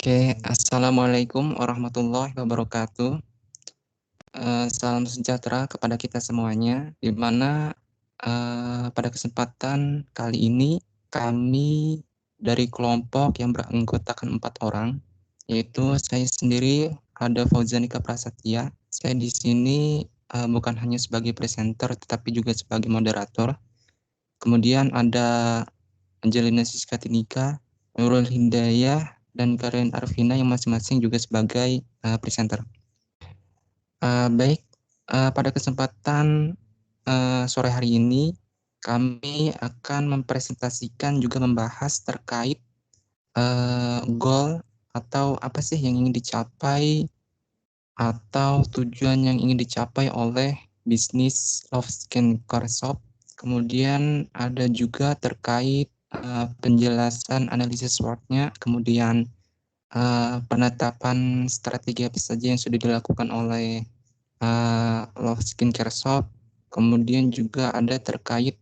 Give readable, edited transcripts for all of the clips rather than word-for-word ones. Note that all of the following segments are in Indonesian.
Oke, assalamualaikum warahmatullahi wabarakatuh. Salam sejahtera kepada kita semuanya, di mana pada kesempatan kali ini kami dari kelompok yang beranggotakan 4 orang, yaitu saya sendiri ada Fauzanika Prasetya. Saya di sini bukan hanya sebagai presenter, tetapi juga sebagai moderator. Kemudian ada Angelina Siskatinika, Nurul Hidayah, dan Karen Arvina yang masing-masing juga sebagai presenter. Baik, pada kesempatan sore hari ini kami akan mempresentasikan juga membahas terkait goal atau apa sih yang ingin dicapai atau tujuan yang ingin dicapai oleh bisnis Love Skincare Shop. Kemudian ada juga terkait penjelasan analisis SWOT-nya, kemudian penetapan strategi apa saja yang sudah dilakukan oleh Love Skincare Shop. Kemudian juga ada terkait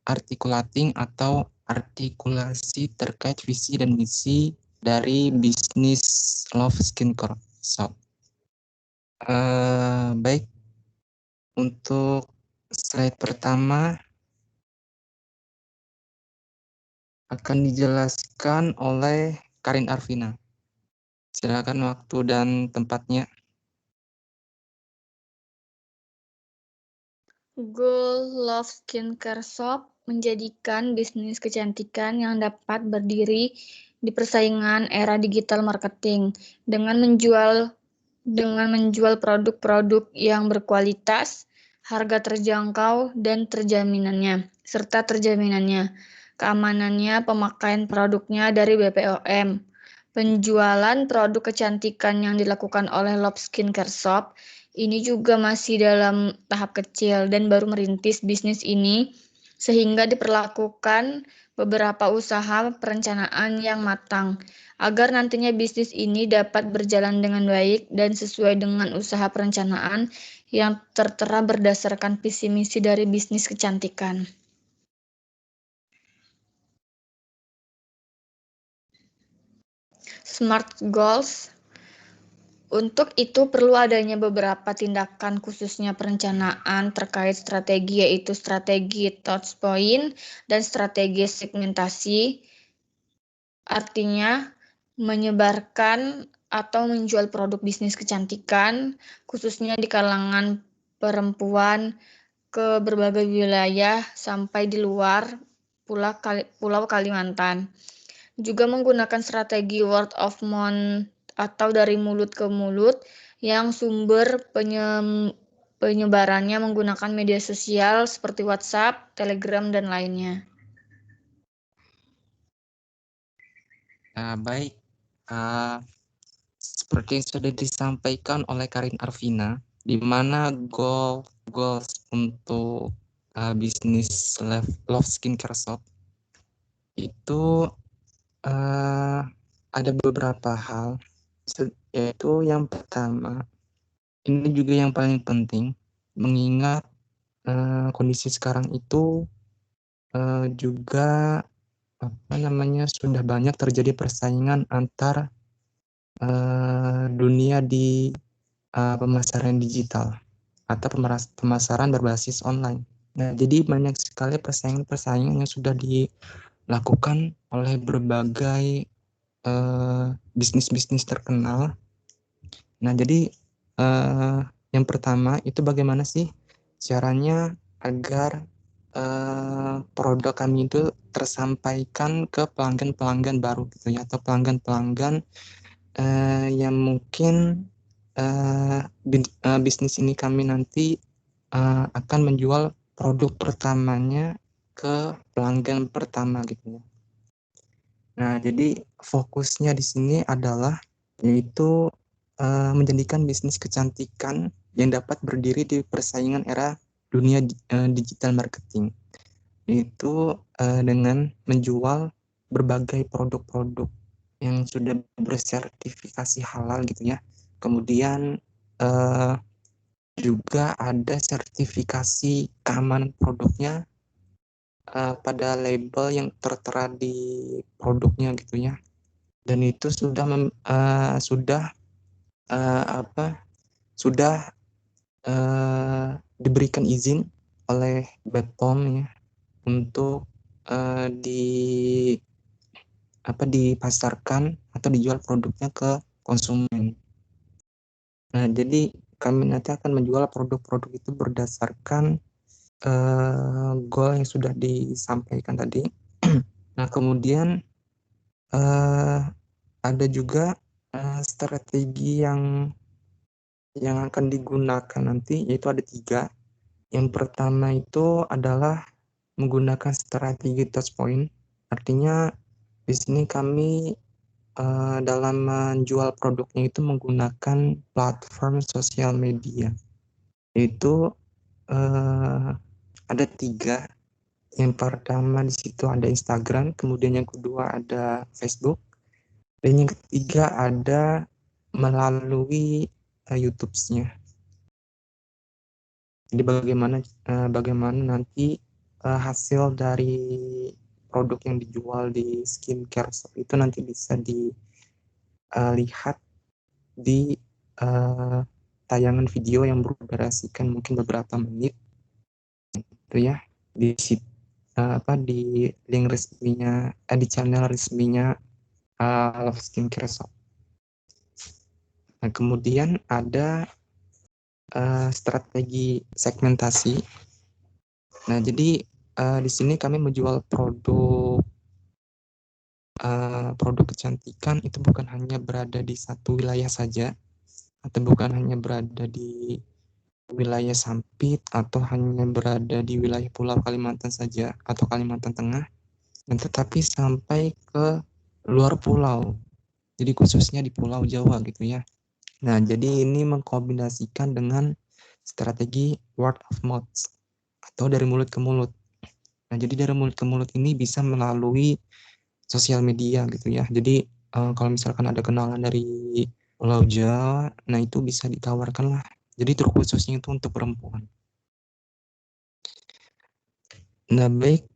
articulating atau artikulasi terkait visi dan misi dari bisnis Love Skincare Shop. Baik, untuk slide pertama akan dijelaskan oleh Karin Arvina. Silakan waktu dan tempatnya. Goal Love Skincare Shop menjadikan bisnis kecantikan yang dapat berdiri di persaingan era digital marketing dengan menjual produk-produk yang berkualitas, harga terjangkau dan serta terjaminannya, keamanannya pemakaian produknya dari BPOM. Penjualan produk kecantikan yang dilakukan oleh Love Skincare Shop ini juga masih dalam tahap kecil dan baru merintis bisnis ini, sehingga diperlakukan beberapa usaha perencanaan yang matang, agar nantinya bisnis ini dapat berjalan dengan baik dan sesuai dengan usaha perencanaan yang tertera berdasarkan visi misi dari bisnis kecantikan. Smart Goals. Untuk itu perlu adanya beberapa tindakan khususnya perencanaan terkait strategi, yaitu strategi touch point dan strategi segmentasi. Artinya menyebarkan atau menjual produk bisnis kecantikan khususnya di kalangan perempuan ke berbagai wilayah sampai di luar Pulau Kalimantan. Juga menggunakan strategi word of mouth atau dari mulut ke mulut yang sumber penyebarannya menggunakan media sosial seperti WhatsApp, Telegram, dan lainnya. Baik, seperti yang sudah disampaikan oleh Karin Arvina, di mana goals untuk bisnis Love Skincare Shop itu ada beberapa hal, yaitu yang pertama, ini juga yang paling penting, mengingat kondisi sekarang itu juga sudah banyak terjadi persaingan antar dunia di pemasaran digital atau pemasaran berbasis online. Nah, jadi banyak sekali persaingan yang sudah dilakukan oleh berbagai bisnis-bisnis terkenal. Nah, jadi yang pertama itu bagaimana sih caranya agar produk kami itu tersampaikan ke pelanggan-pelanggan baru gitu ya, atau pelanggan-pelanggan yang mungkin bisnis ini kami nanti akan menjual produk pertamanya ke pelanggan pertama gitu ya. Nah, jadi fokusnya di sini adalah yaitu menjadikan bisnis kecantikan yang dapat berdiri di persaingan era dunia digital marketing, yaitu dengan menjual berbagai produk-produk yang sudah bersertifikasi halal gitu ya. Kemudian juga ada sertifikasi keamanan produknya pada label yang tertera di produknya gitu ya. dan itu sudah diberikan izin oleh BPOM ya untuk dipasarkan atau dijual produknya ke konsumen. Nah, jadi kami nanti akan menjual produk-produk itu berdasarkan goal yang sudah disampaikan tadi. Nah, kemudian ada juga strategi yang akan digunakan nanti, yaitu ada 3. Yang pertama itu adalah menggunakan strategi touch point. Artinya di sini kami dalam menjual produknya itu menggunakan platform sosial media, yaitu ada 3. Yang pertama di situ ada Instagram, kemudian yang kedua ada Facebook, dan yang ketiga ada melalui YouTube-nya. Jadi bagaimana nanti hasil dari produk yang dijual di skincare shop itu nanti bisa dilihat di tayangan video yang berdurasikan mungkin beberapa menit itu ya, di link resminya, di channel resminya Love Skincare Shop. Nah, kemudian ada strategi segmentasi. Nah, jadi di sini kami menjual produk kecantikan itu bukan hanya berada di satu wilayah saja, atau bukan hanya berada di wilayah Sampit, atau hanya berada di wilayah Pulau Kalimantan saja atau Kalimantan Tengah, tetapi sampai ke luar pulau. Jadi khususnya di Pulau Jawa gitu ya. Nah, jadi ini mengkombinasikan dengan strategi word of mouth atau dari mulut ke mulut. Nah, jadi dari mulut ke mulut ini bisa melalui sosial media gitu ya. Jadi kalau misalkan ada kenalan dari Pulau Jawa, nah itu bisa ditawarkan lah. Jadi terkhususnya itu untuk perempuan. Nah, baik,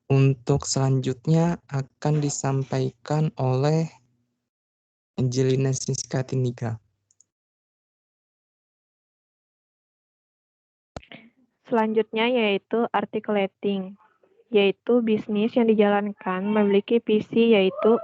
untuk selanjutnya akan disampaikan oleh Angelina Siska Tindika. Selanjutnya yaitu articulating, yaitu bisnis yang dijalankan memiliki visi yaitu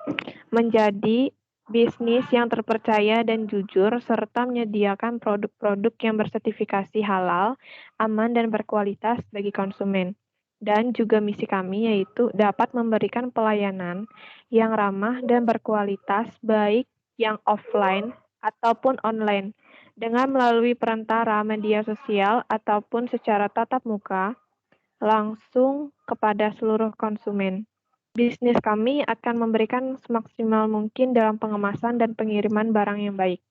menjadi bisnis yang terpercaya dan jujur serta menyediakan produk-produk yang bersertifikasi halal, aman dan berkualitas bagi konsumen. Dan juga misi kami yaitu dapat memberikan pelayanan yang ramah dan berkualitas baik yang offline ataupun online dengan melalui perantara media sosial ataupun secara tatap muka langsung kepada seluruh konsumen. Bisnis kami akan memberikan semaksimal mungkin dalam pengemasan dan pengiriman barang yang baik,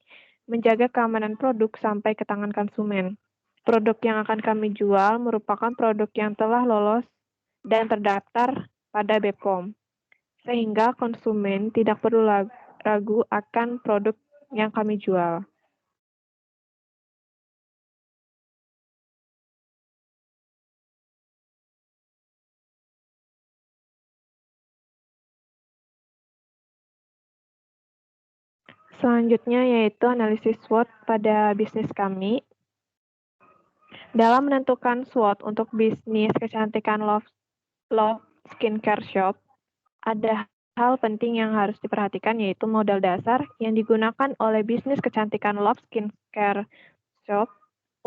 menjaga keamanan produk sampai ke tangan konsumen. Produk yang akan kami jual merupakan produk yang telah lolos dan terdaftar pada BPOM, sehingga konsumen tidak perlu ragu akan produk yang kami jual. Selanjutnya yaitu analisis SWOT pada bisnis kami. Dalam menentukan SWOT untuk bisnis kecantikan Love Skincare Shop, ada hal penting yang harus diperhatikan yaitu modal dasar yang digunakan oleh bisnis kecantikan Love Skincare Shop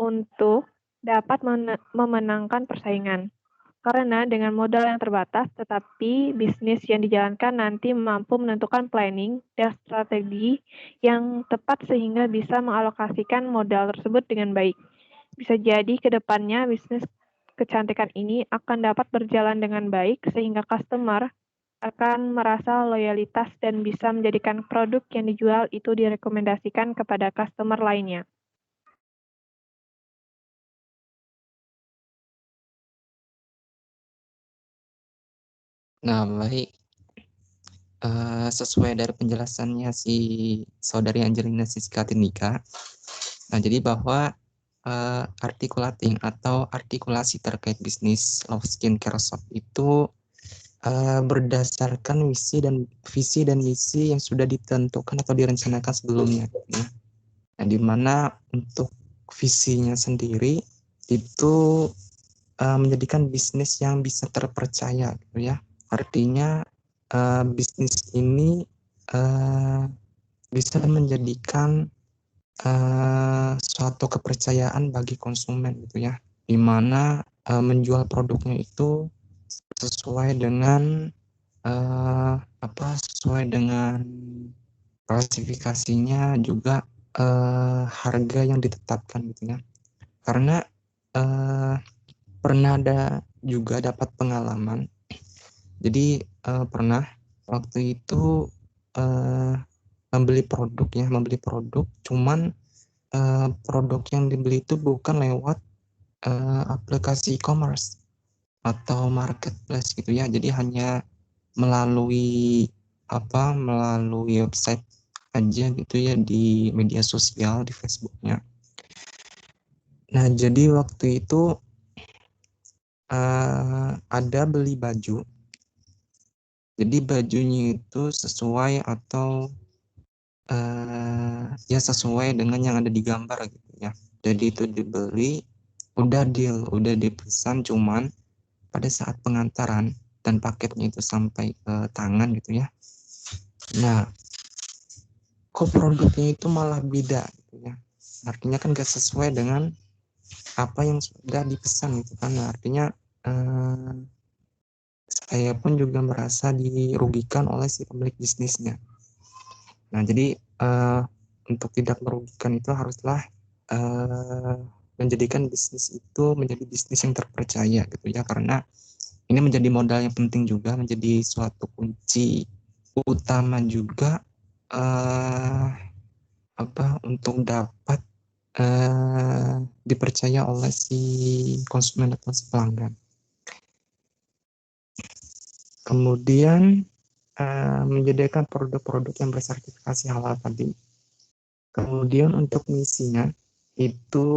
untuk dapat memenangkan persaingan. Karena dengan modal yang terbatas, tetapi bisnis yang dijalankan nanti mampu menentukan planning dan strategi yang tepat sehingga bisa mengalokasikan modal tersebut dengan baik. Bisa jadi ke depannya bisnis kecantikan ini akan dapat berjalan dengan baik sehingga customer akan merasa loyalitas dan bisa menjadikan produk yang dijual itu direkomendasikan kepada customer lainnya. Nah, baik. Sesuai dari penjelasannya si saudari Angelina Siska Tindika. Nah, jadi bahwa articulating atau artikulasi terkait bisnis Love Skincare Shop itu berdasarkan visi dan misi yang sudah ditentukan atau direncanakan sebelumnya. Ya. Nah, di mana untuk visinya sendiri itu menjadikan bisnis yang bisa terpercaya, gitu ya. Artinya bisnis ini bisa menjadikan suatu kepercayaan bagi konsumen, gitu ya. Di mana menjual produknya itu sesuai dengan sesuai dengan klasifikasinya, juga harga yang ditetapkan, gitu ya. Karena pernah juga dapat pengalaman. Jadi pernah waktu itu membeli produk, cuman produk yang dibeli itu bukan lewat aplikasi e-commerce atau marketplace, gitu ya. Jadi hanya melalui website aja, gitu ya, di media sosial, di Facebooknya. Nah, jadi waktu itu ada beli baju. Jadi bajunya itu sesuai atau ya sesuai dengan yang ada di gambar, gitu ya. Jadi itu dibeli, udah deal, udah dipesan, cuman pada saat pengantaran dan paketnya itu sampai ke tangan, gitu ya. Nah, kok produknya itu malah beda, gitu ya. Artinya kan gak sesuai dengan apa yang sudah dipesan, gitu kan. Nah, artinya saya pun juga merasa dirugikan oleh si pemilik bisnisnya. Nah, jadi untuk tidak merugikan itu haruslah menjadikan bisnis itu menjadi bisnis yang terpercaya, gitu ya. Karena ini menjadi modal yang penting juga, menjadi suatu kunci utama juga untuk dapat dipercaya oleh si konsumen atau si pelanggan. Kemudian menyediakan produk-produk yang bersertifikasi halal tadi. Kemudian untuk misinya itu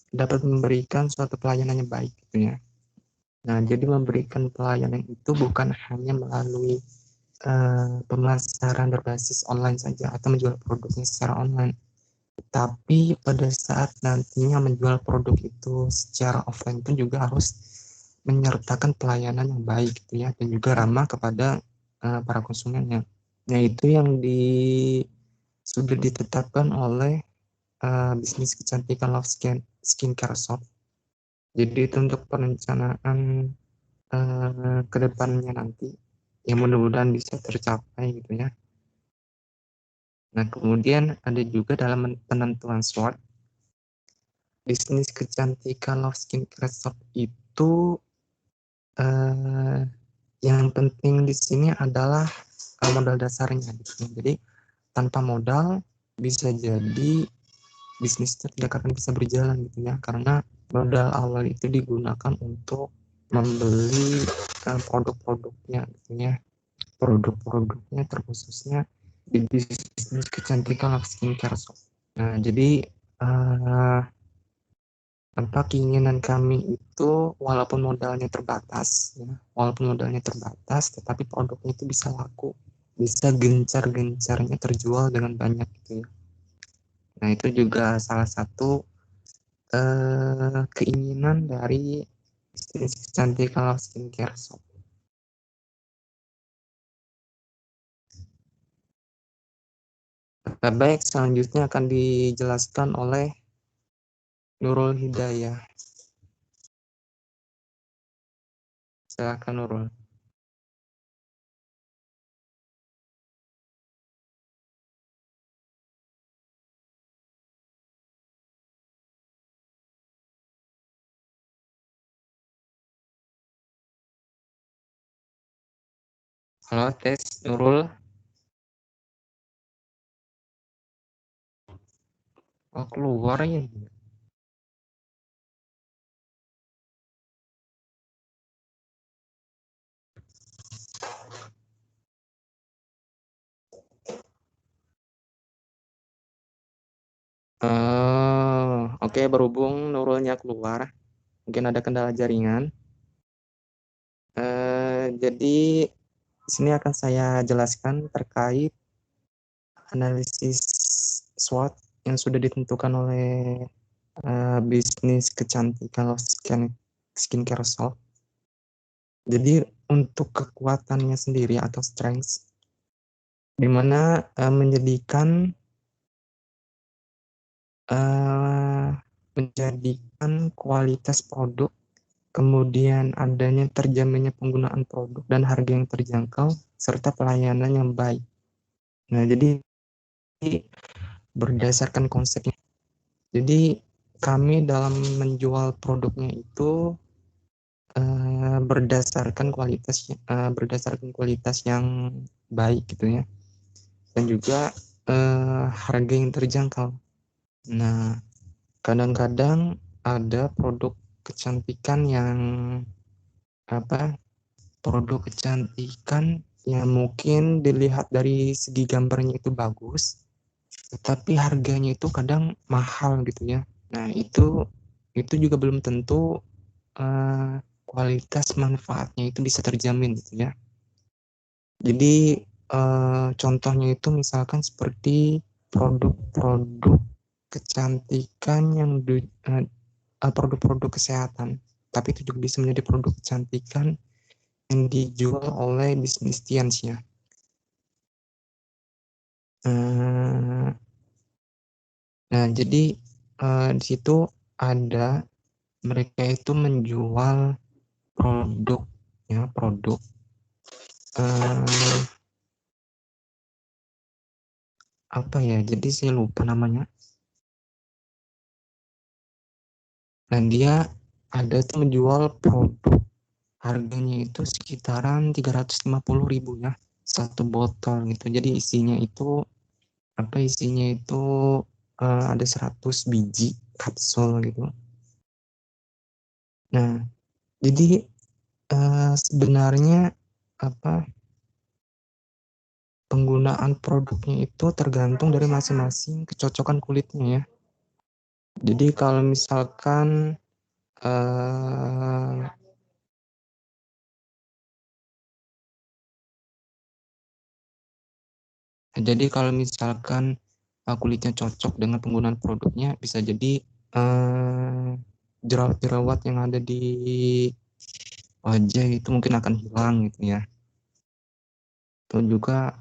dapat memberikan suatu pelayanan yang baik, gitu ya. Nah, jadi memberikan pelayanan itu bukan hanya melalui pemasaran berbasis online saja atau menjual produknya secara online, tapi pada saat nantinya menjual produk itu secara offline pun juga harus menyertakan pelayanan yang baik, gitu ya, dan juga ramah kepada para konsumennya. Nah, itu yang sudah ditetapkan oleh bisnis kecantikan Love Skincare Shop. Jadi itu untuk perencanaan ke depannya nanti, yang mudah-mudahan bisa tercapai, gitu ya. Nah, kemudian ada juga dalam penentuan SWOT, bisnis kecantikan Love Skincare Shop itu yang penting di sini adalah modal dasarnya, gitu. Jadi tanpa modal bisa jadi bisnis itu tidak akan bisa berjalan, gitu ya, karena modal awal itu digunakan untuk membeli produk-produknya, gitu ya, produk-produknya terkhususnya di bisnis kecantikan Love Skincare Shop. Nah, jadi keinginan kami itu walaupun modalnya terbatas, ya, tetapi produknya itu bisa laku, bisa gencar-gencarnya terjual dengan banyak, gitu ya. Nah, itu juga salah satu keinginan dari bisnis kecantikan Love Skincare Shop. Baik, selanjutnya akan dijelaskan oleh Nurul Hidayah. Silakan Nurul. Halo, tes Nurul. Oh, keluar ya. Oke, berhubung Nurulnya keluar, mungkin ada kendala jaringan. Jadi di sini akan saya jelaskan terkait analisis SWOT yang sudah ditentukan oleh bisnis kecantikan skincare shop. Jadi untuk kekuatannya sendiri atau strengths, di mana menjadikan kualitas produk, kemudian adanya terjaminnya penggunaan produk dan harga yang terjangkau, serta pelayanan yang baik. Nah, jadi berdasarkan konsepnya, jadi kami dalam menjual produknya itu berdasarkan kualitas yang baik gitu ya, dan juga harga yang terjangkau. Nah, kadang-kadang ada produk kecantikan yang mungkin dilihat dari segi gambarnya itu bagus, tetapi harganya itu kadang mahal gitu ya. Nah, itu juga belum tentu kualitas manfaatnya itu bisa terjamin gitu ya. Jadi contohnya itu misalkan seperti produk-produk kecantikan yang produk-produk kesehatan, tapi itu juga bisa menjadi produk kecantikan yang dijual oleh bisnis tiansnya. Nah, jadi di situ ada mereka itu menjual produk jadi saya lupa namanya. Dan dia ada itu menjual produk harganya itu sekitaran 350.000 ya, satu botol gitu. Jadi isinya itu ada 100 biji kapsul gitu. Nah, jadi sebenarnya penggunaan produknya itu tergantung dari masing-masing kecocokan kulitnya ya. Jadi kalau misalkan kulitnya cocok dengan penggunaan produknya, bisa jadi jerawat-jerawat yang ada di wajah itu mungkin akan hilang gitu ya. Atau juga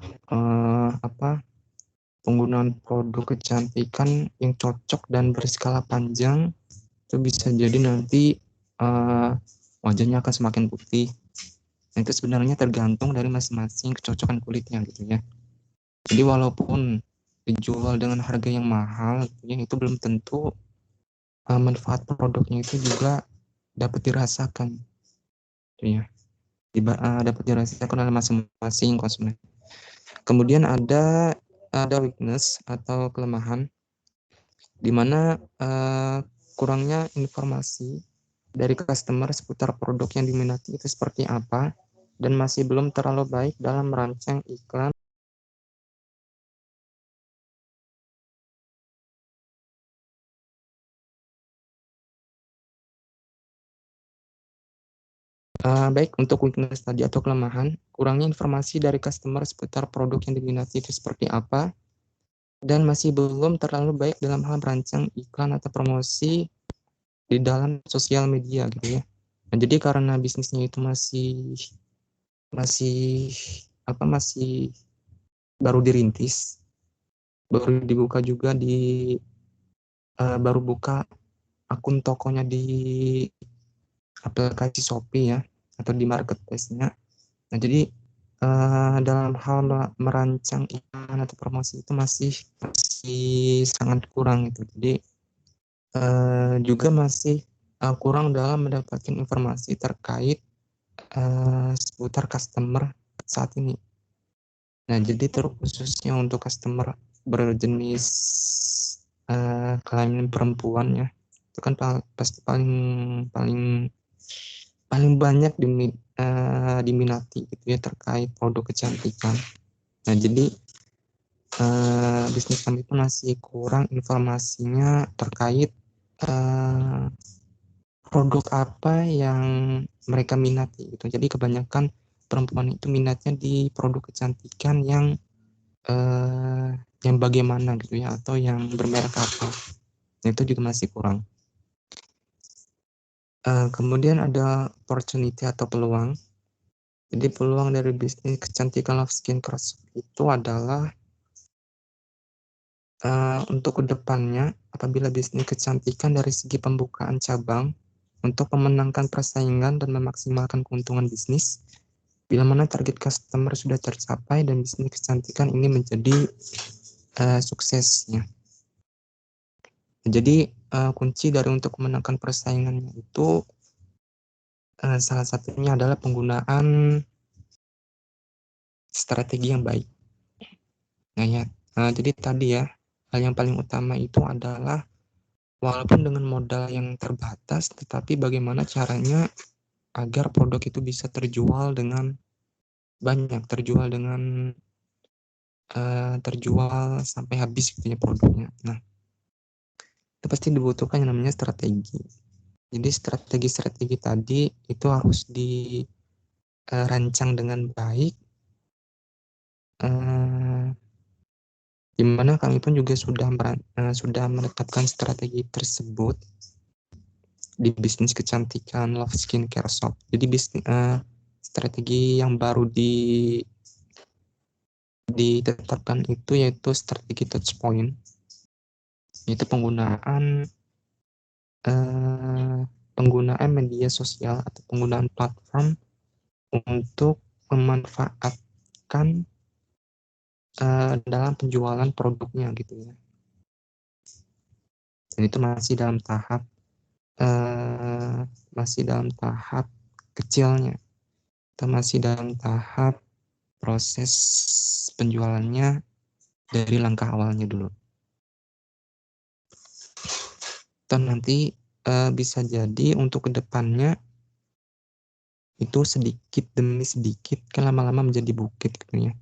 penggunaan produk kecantikan yang cocok dan berskala panjang itu bisa jadi nanti wajahnya akan semakin putih. Nah, itu sebenarnya tergantung dari masing-masing kecocokan kulitnya gitu ya. Jadi walaupun dijual dengan harga yang mahal gitu ya, itu belum tentu manfaat produknya itu juga dapat dirasakan gitu ya. Dapat dirasakan oleh masing-masing konsumen. Kemudian ada weakness atau kelemahan, di mana kurangnya informasi dari customer seputar produk yang diminati itu seperti apa, dan masih belum terlalu baik dalam merancang iklan. Baik, untuk weakness tadi atau kelemahan, kurangnya informasi dari customer seputar produk yang diminati itu seperti apa, dan masih belum terlalu baik dalam hal merancang iklan atau promosi di dalam sosial media gitu ya. Nah, jadi karena bisnisnya itu masih baru dirintis, baru dibuka juga baru buka akun tokonya di aplikasi Shopee ya, atau di marketplace-nya. Nah, jadi dalam hal merancang iklan atau promosi itu masih sangat kurang gitu. Jadi juga masih kurang dalam mendapatkan informasi terkait seputar customer saat ini. Nah, jadi terkhususnya untuk customer berjenis kelamin perempuan ya, itu kan pasti paling banyak diminati gitu ya terkait produk kecantikan. Nah, jadi bisnis kami itu masih kurang informasinya terkait produk apa yang mereka minati gitu. Jadi kebanyakan perempuan itu minatnya di produk kecantikan yang bagaimana gitu ya, atau yang bermerek apa, itu juga masih kurang. Kemudian ada opportunity atau peluang. Jadi peluang dari bisnis kecantikan Love Skincare itu adalah untuk kedepannya, apabila bisnis kecantikan dari segi pembukaan cabang untuk memenangkan persaingan dan memaksimalkan keuntungan bisnis, bila mana target customer sudah tercapai dan bisnis kecantikan ini menjadi suksesnya. Jadi kunci dari untuk memenangkan persaingannya itu salah satunya adalah penggunaan strategi yang baik. Nah, ya. Jadi tadi ya, hal yang paling utama itu adalah walaupun dengan modal yang terbatas, tetapi bagaimana caranya agar produk itu bisa terjual dengan banyak, terjual sampai habis gitu ya produknya. Nah, itu pasti dibutuhkan yang namanya strategi. Jadi strategi tadi itu harus dirancang dengan baik, di mana kami pun juga sudah menetapkan strategi tersebut di bisnis kecantikan Love Skincare Shop. Jadi strategi yang baru ditetapkan itu yaitu strategi touch point, yaitu penggunaan media sosial atau penggunaan platform untuk memanfaatkan dalam penjualan produknya gitu ya. Dan itu masih dalam tahap kecilnya, atau masih dalam tahap proses penjualannya dari langkah awalnya dulu. Dan nanti bisa jadi untuk kedepannya itu sedikit demi sedikit kan lama-lama menjadi bukit gitu ya.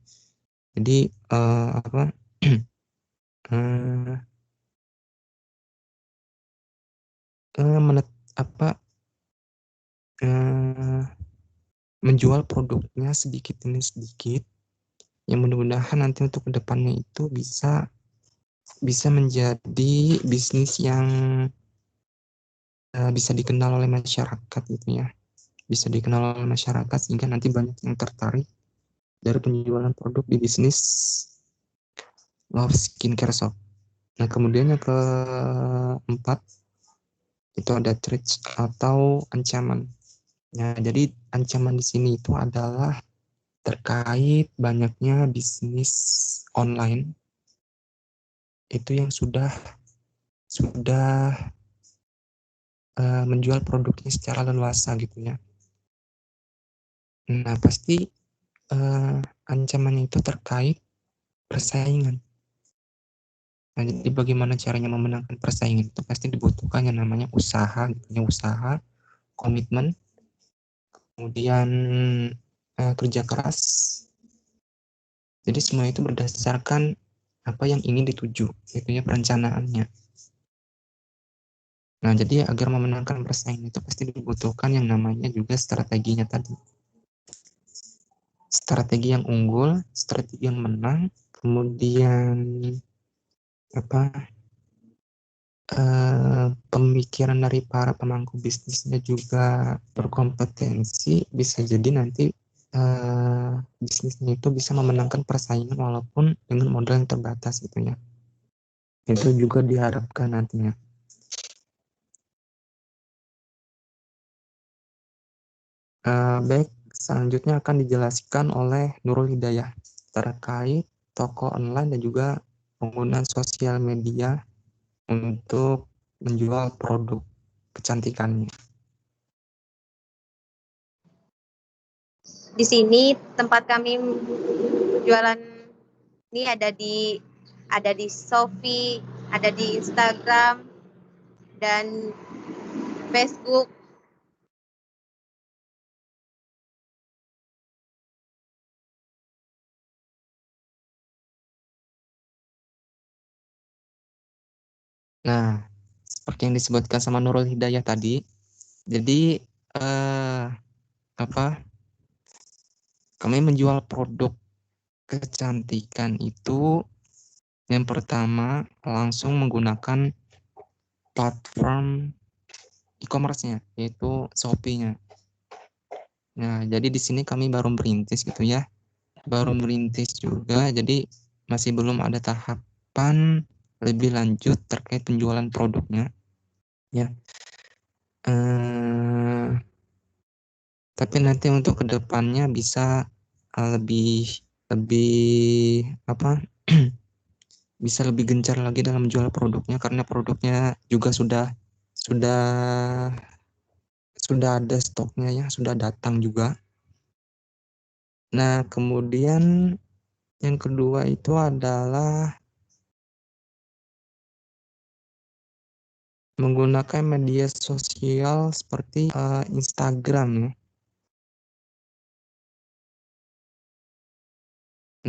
Jadi menjual produknya sedikit demi sedikit, yang mudah-mudahan nanti untuk kedepannya itu bisa menjadi bisnis yang bisa dikenal oleh masyarakat gitu ya, bisa dikenal oleh masyarakat sehingga nanti banyak yang tertarik dari penjualan produk di bisnis Love Skincare Shop. Nah, kemudian yang keempat itu ada threats atau ancaman. Nah, jadi ancaman di sini itu adalah terkait banyaknya bisnis online itu yang sudah menjual produknya secara leluasa gitu ya. Nah, pasti ancaman itu terkait persaingan. Nah, jadi bagaimana caranya memenangkan persaingan itu pasti dibutuhkan yang namanya usaha, gitu ya, usaha, komitmen, kemudian kerja keras. Jadi semua itu berdasarkan apa yang ingin dituju, gitu ya, perencanaannya. Nah, jadi agar memenangkan persaingan itu pasti dibutuhkan yang namanya juga strateginya tadi. Strategi yang unggul, strategi yang menang, kemudian pemikiran dari para pemangku bisnisnya juga berkompetensi, bisa jadi nanti bisnisnya itu bisa memenangkan persaingan walaupun dengan modal yang terbatas gitu ya. Itu juga diharapkan nantinya. Baik, selanjutnya akan dijelaskan oleh Nurul Hidayah terkait toko online dan juga penggunaan sosial media untuk menjual produk kecantikannya. Di sini tempat kami jualan ini ada di Shopee, ada di Instagram dan Facebook. Nah, seperti yang disebutkan sama Nurul Hidayah tadi, jadi Kami menjual produk kecantikan itu yang pertama langsung menggunakan platform e-commerce-nya, yaitu Shopee-nya. Nah, jadi di sini kami baru merintis gitu ya. Baru merintis juga, jadi masih belum ada tahapan lebih lanjut terkait penjualan produknya. Ya. Tapi nanti untuk kedepannya bisa lebih apa bisa lebih gencar lagi dalam menjual produknya, karena produknya juga sudah ada stoknya ya, sudah datang juga. Nah, kemudian yang kedua itu adalah menggunakan media sosial seperti Instagram ya.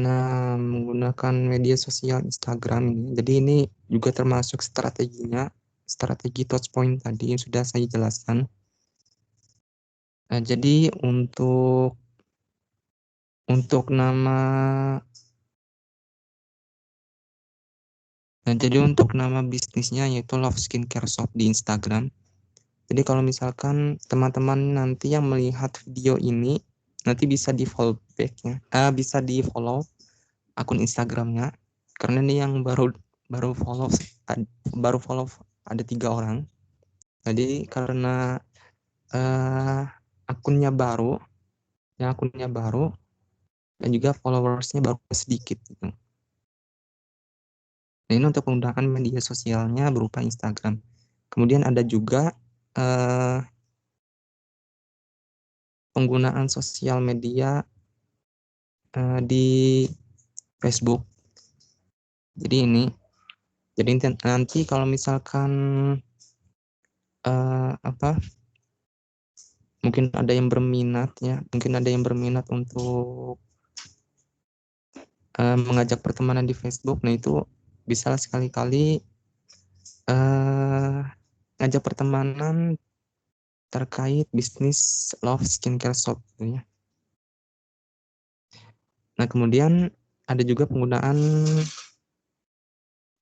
Nah, menggunakan media sosial Instagram ini, jadi ini juga termasuk strateginya, strategi touchpoint tadi yang sudah saya jelaskan. Nah, jadi untuk nama bisnisnya yaitu Love Skincare Shop di Instagram. Jadi kalau misalkan teman-teman nanti yang melihat video ini nanti bisa di follow back ya, bisa di follow akun Instagramnya, karena ini yang baru follow ada 3 orang. Jadi karena akunnya baru dan juga followersnya baru sedikit gitu. Nah, ini untuk menggunakan media sosialnya berupa Instagram. Kemudian ada juga penggunaan sosial media di Facebook. Jadi nanti kalau misalkan mungkin ada yang berminat untuk mengajak pertemanan di Facebook. Nah, itu bisa sekali-kali ngajak pertemanan terkait bisnis Love Skincare Shop gitu ya. Nah, kemudian ada juga penggunaan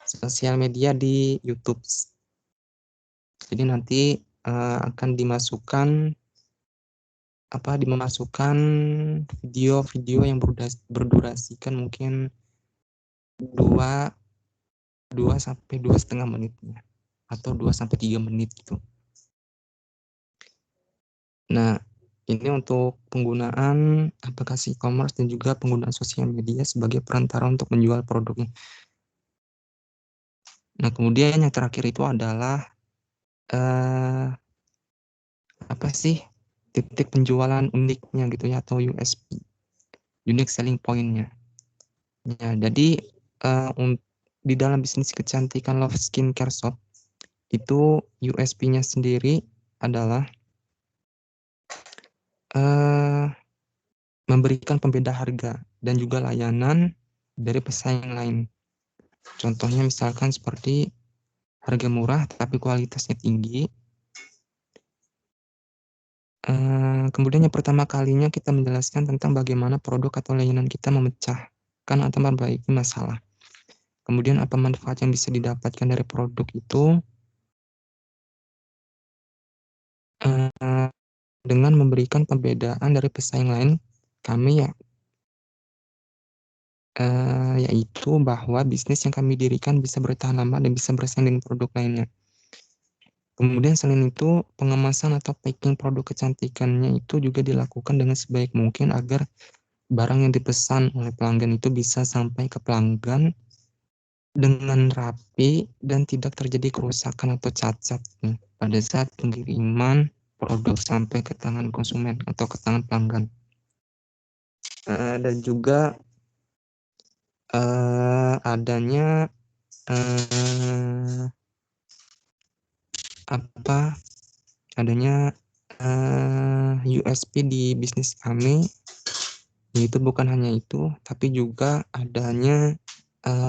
sosial media di YouTube. Jadi nanti akan dimasukkan video-video yang berdurasikan mungkin 2 sampai 2,5 menit ya, atau 2 sampai 3 menit gitu. Nah, ini untuk penggunaan aplikasi e-commerce dan juga penggunaan sosial media sebagai perantara untuk menjual produknya. Nah, kemudian yang terakhir itu adalah titik penjualan uniknya gitu ya, atau USP, unique selling point-nya. Ya, jadi di dalam bisnis kecantikan Love Skincare Shop itu USP-nya sendiri adalah memberikan pembeda harga dan juga layanan dari pesaing lain. Contohnya misalkan seperti harga murah tapi kualitasnya tinggi. Kemudian yang pertama kalinya kita menjelaskan tentang bagaimana produk atau layanan kita memecahkan atau memperbaiki masalah. Kemudian apa manfaat yang bisa didapatkan dari produk itu dengan memberikan pembedaan dari pesaing lain kami ya, yaitu bahwa bisnis yang kami dirikan bisa bertahan lama dan bisa bersaing dengan produk lainnya. Kemudian selain itu, pengemasan atau packing produk kecantikannya itu juga dilakukan dengan sebaik mungkin agar barang yang dipesan oleh pelanggan itu bisa sampai ke pelanggan dengan rapi dan tidak terjadi kerusakan atau cacat pada saat pengiriman produk sampai ke tangan konsumen atau ke tangan pelanggan. Dan juga adanya USP di bisnis kami, yaitu bukan hanya itu, tapi juga adanya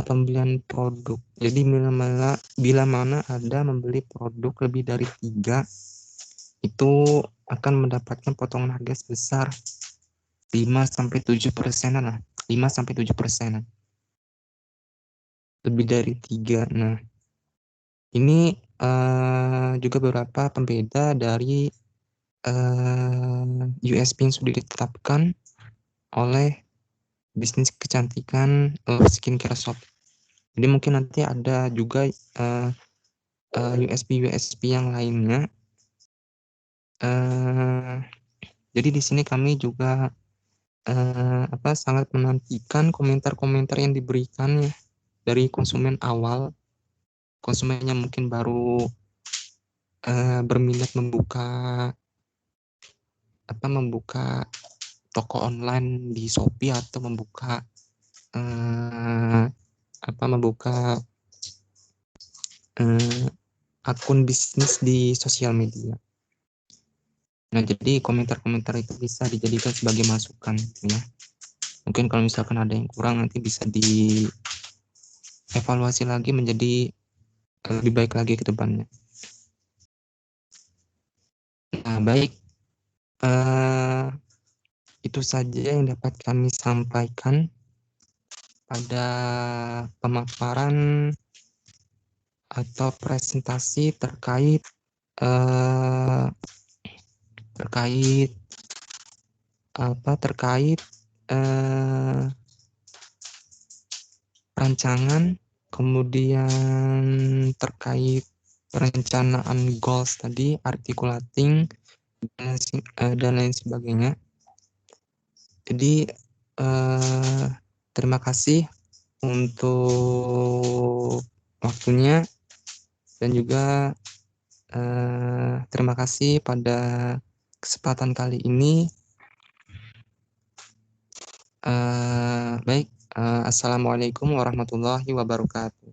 pembelian produk. Jadi bila mana ada membeli produk lebih dari 3, itu akan mendapatkan potongan harga sebesar 5-7% lah, 5-7%. Lebih dari 3. Nah, ini juga beberapa pembeda dari USP yang sudah ditetapkan oleh bisnis kecantikan skincare shop. Jadi mungkin nanti ada juga USP yang lainnya. Jadi di sini kami juga sangat menantikan komentar-komentar yang diberikan ya dari konsumen awal. Konsumennya mungkin baru berminat membuka toko online di Shopee atau membuka akun bisnis di sosial media. Nah, jadi komentar-komentar itu bisa dijadikan sebagai masukan ya. Mungkin kalau misalkan ada yang kurang nanti bisa dievaluasi lagi menjadi lebih baik lagi ke depannya. Nah, baik. Itu saja yang dapat kami sampaikan pada pemaparan atau presentasi terkait rancangan, kemudian terkait perencanaan goals tadi, articulating, dan lain sebagainya. Jadi terima kasih untuk waktunya dan juga terima kasih pada kesempatan kali ini. Baik, assalamualaikum warahmatullahi wabarakatuh.